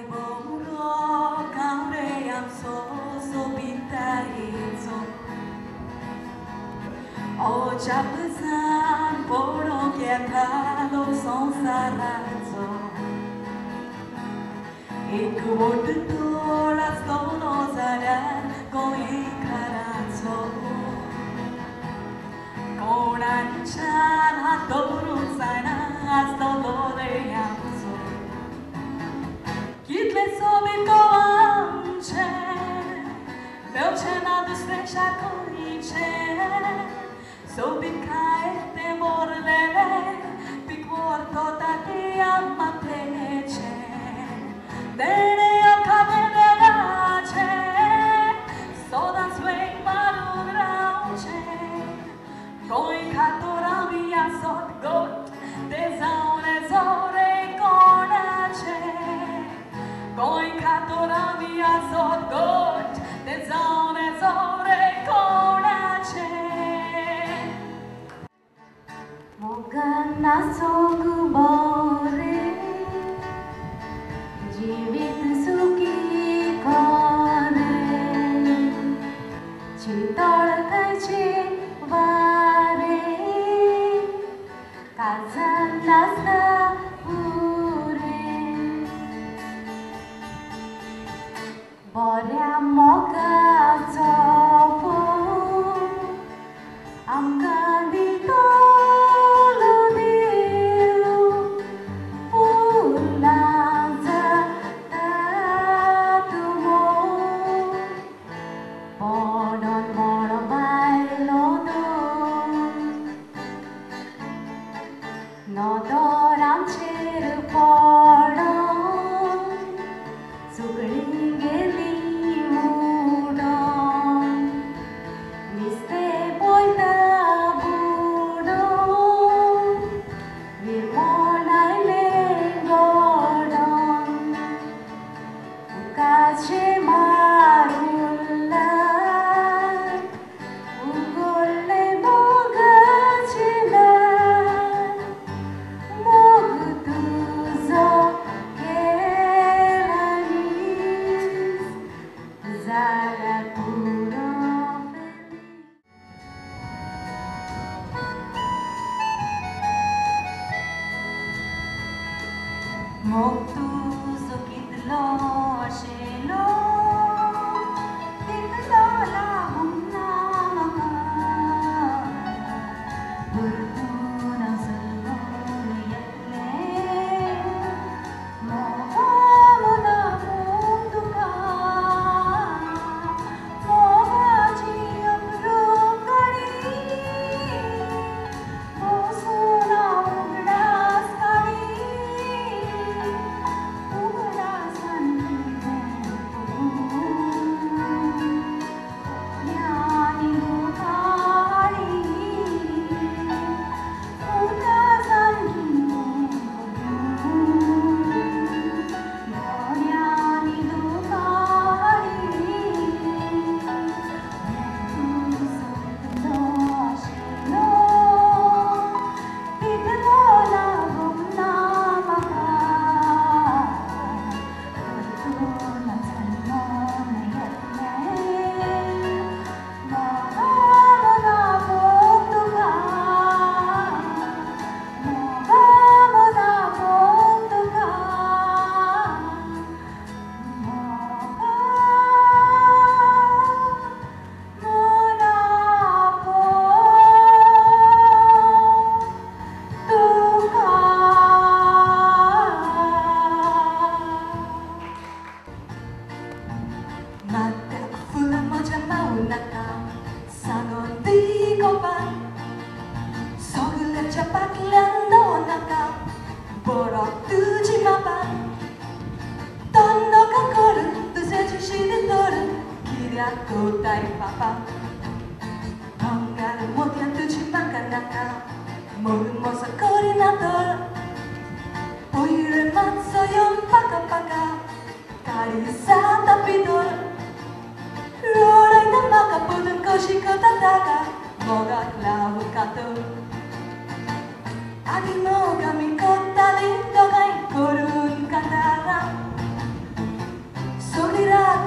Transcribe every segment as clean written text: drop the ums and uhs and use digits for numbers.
몸으로 가을의 암소 빛나이소 어차피산 보러 개타도 손사라zo e tu volto las donos harán con encarazo con anchan a todos sanas todo de amso kitle sobe koanche belchena do stresha koniche sobe caete morlele piquorto tati amateche Dene a cabederace, soda swing marudrauce, coi catora via sot got, desaune zore conace, coi catora via sot got, desaune zore conace. Mogana sogubore. जीवित सुखी करे शीतल खाइछे बारे काजा नास्ता पुरे बऱ्या मोगाचो आमकां दितो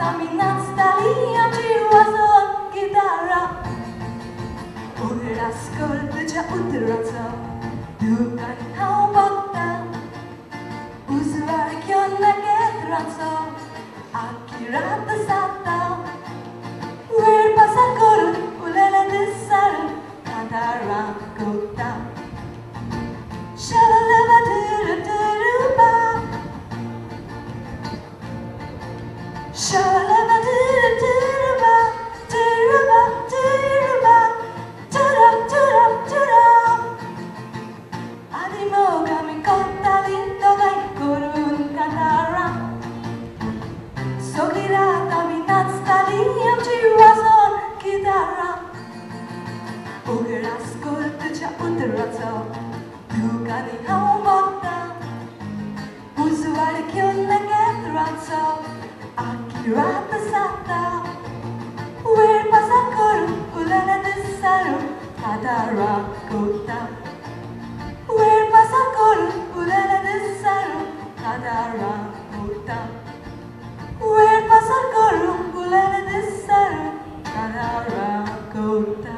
minastaliam jiwason gitara Ura skolpja utraco Dukan hau bokta Uzvarkjon nagetraco Akirata sata Wer pasakor ulala desar Kadara kota Shalalaba duruba Shalalaba duruba Duruba duruba Durup durup durup Adimo kami kota linto gai kurun kadara Sokira kami nadstaliam jiwason gitara Ugeras koltuja utraco Dukani hau bokta Usuvarkjon nagetraco Akirata sata Wer pasakoru ulana desaru Kadara kota Wer pasakoru ulana desaru Kadara kota Wer pasakoru ulana desaru Kadara kota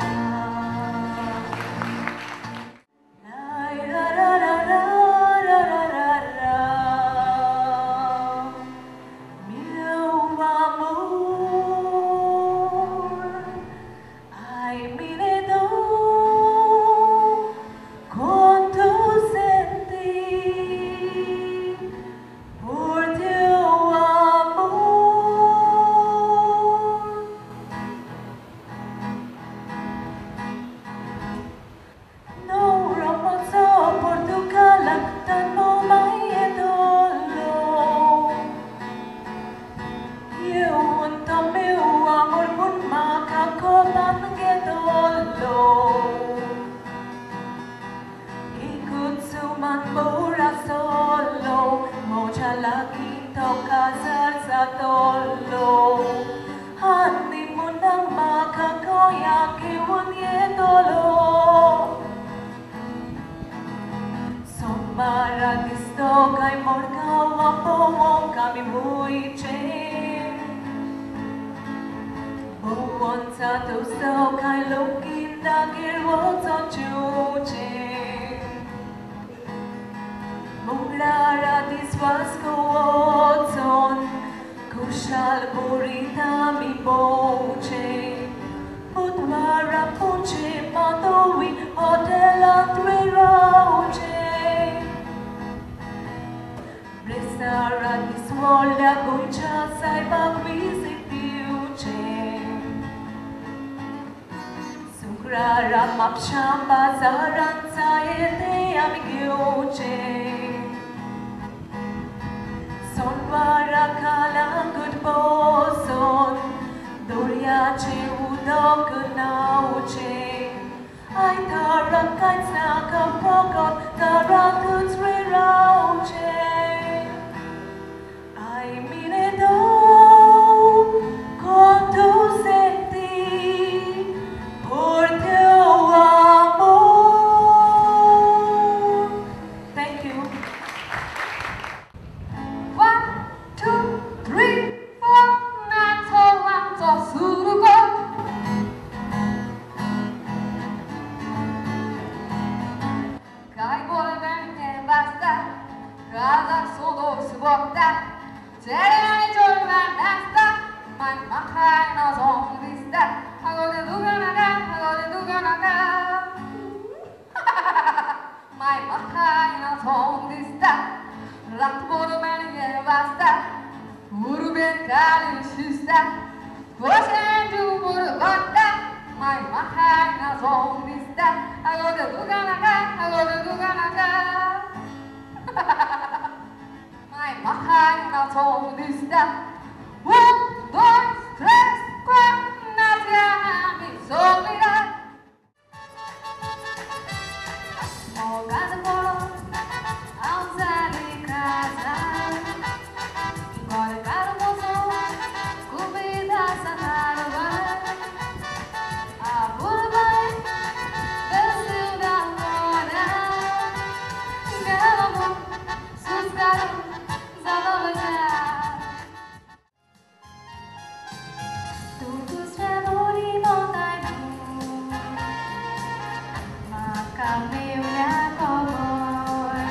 मेवल्या खबर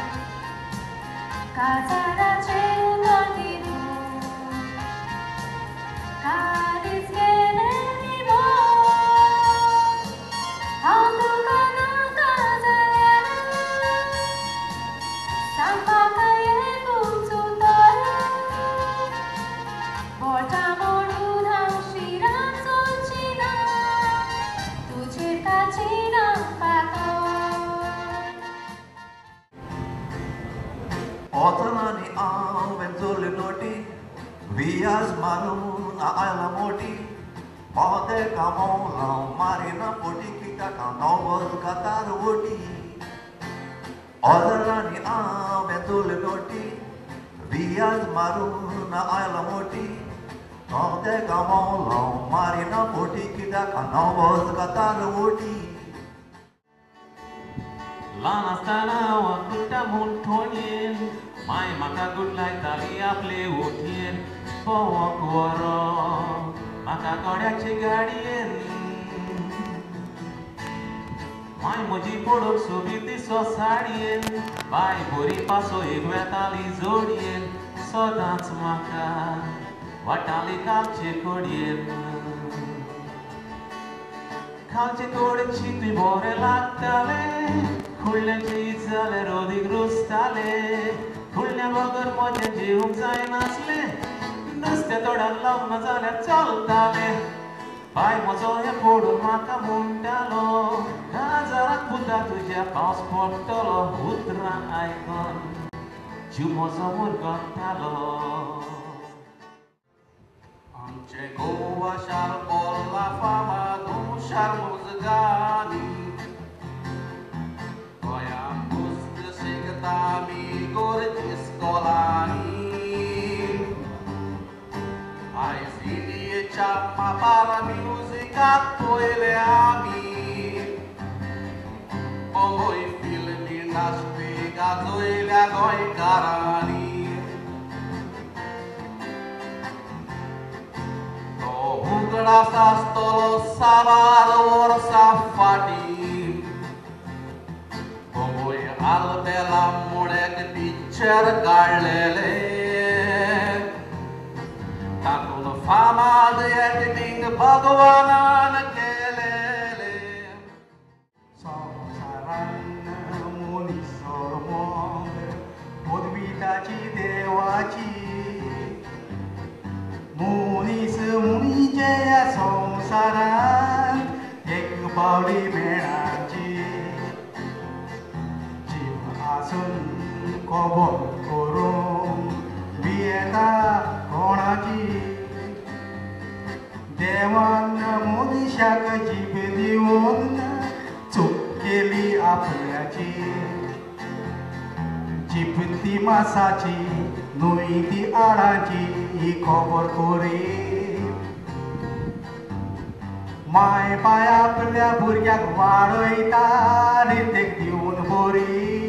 काजाराचे उगतीरो कालीच गेलेली भोर हांव तुका नाका जाल्यार सांगपाक येकूच उतर बोटां मोडून हांव शिरां सोदचिना तुजेर काडचिना पातळ Otanani avenzole noti, vias marun aila moti, pode kamola marina poti kita kanovas katar oti. Otanani avenzole noti, vias marun aila moti, pode kamola marina poti kita kanovas katar oti. Lanastana wakuta muntonien, mai maka gudlai tali aple utien, bawa kuara, maka koryache gadien. Mai moji podok sobiti sosadien, bai bori paso egwe tali zodien, sodans maka watali kalche kodien. Kalche kodchi tu bore laktale. खुळ्यांचे इजाले रोदीक रुजताले खुळ्या बगर म्हजे जीवूंक जायनासले नुस्तें तोड्यान लग्न जाल्यार चलताले bye म्हजो हे पडून म्हाका म्हणटालो काजाराक पुता तुज्या पावस पडटलो उतरां आयकून जीव म्हजो मुरगळटालो आमचे गोवा शार पोरला फामाद हुशार मुजगानी Amigos de escolani ai fini e chama para musica tu ele ami como e filme nas pegas ele agora carani to hugla sastolo sabar safadi Albella मुळ्याक पिक्चर काडलेले तातूंत फामाद एक्टिंग भगवानान केलेले संवसारान मनीसर मोग उद्भिदाची देवाची मनीस मुनीचे ह्या संवसारान एक पावली मेळाची खबर करूं बियेता कोणाची देवान मनशाक जीब दिवन चूक केली आपल्याची जीब ती मासाची न्हय ती आडाची ही खबर करी माय बाय आपल्या भुरग्याक वाडयता रितेक दिवन बरी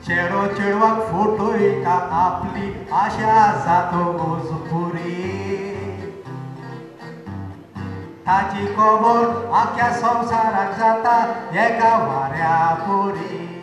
चेडो चेडवाक फोटोयता आपली आशा जातोच पुरी ताची खबर आख्या संवसाराक जाता एका वाऱ्या पोरी